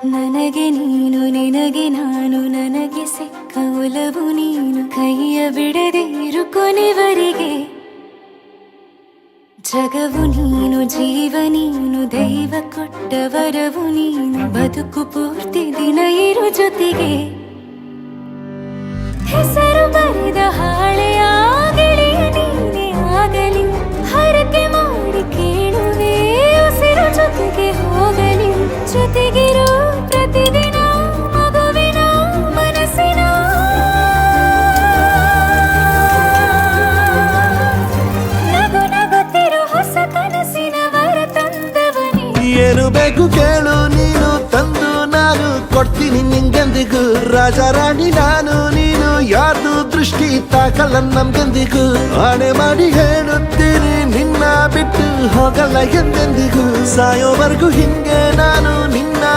ನನಗೆ ನೀನು ನಿನಗೆ ನಾನು ನನಗೆ ಸಿಕ್ಕ ಒಲವು ನೀನು ಕೈಯ ಬಿಡದಿರು ಕೊನೆವರೆಗೆ ಜಗವು ನೀನು ಜೀವ ನೀನು ದೈವ ಕೊಟ್ಟ ವರವು ನೀನು ಬದುಕು ಪೂರ್ತಿ ದಿನ ಇರು ಜೊತೆಗೆ ಹೆಸರು ಬರೆದ ಹಾಳೆಯ ಗೆಳೆಯ ನೀನೇ ಆಗಲಿ ಹರಕೆ ಮಾಡಿ ಕೇಳುವೆ ಉಸಿರು ಜೊತೆಗೆ ಹೋಗಲಿ ಜೊತೆಗಿರೋ ಪ್ರತಿದಿನ ಮಗುವಿನ ಮನಸ್ಸಿನ ನಗು ನಗುತ್ತಿರೋ ಹೊಸ ಕನಸಿನ ವರ ತಂದವನೇ ಏನು ಬೇಕು ಕೇಳು ನೀನು ತಂದು ನಾನು ಕೊಡ್ತೀನಿ ನಿಂಗೆಂದಿಗೂ ರಾಜ ರಾಣಿ ನಾನು ನೀನು ಯಾರ್ದು ದೃಷ್ಟಿ ತಾಕಲ್ಲ ನಮ್ಗೆಂದಿಗೂ ಆಣೆ ಮಾಡಿ ಹೇಳುತ್ತೀನಿ ನಿನ್ನ ಬಿಟ್ಟು ಹೋಗಲ್ಲ ಎಂದೆಂದಿಗೂ ಸಾಯೋವರೆಗೂ ಹಿಂಗೆ ನಾನು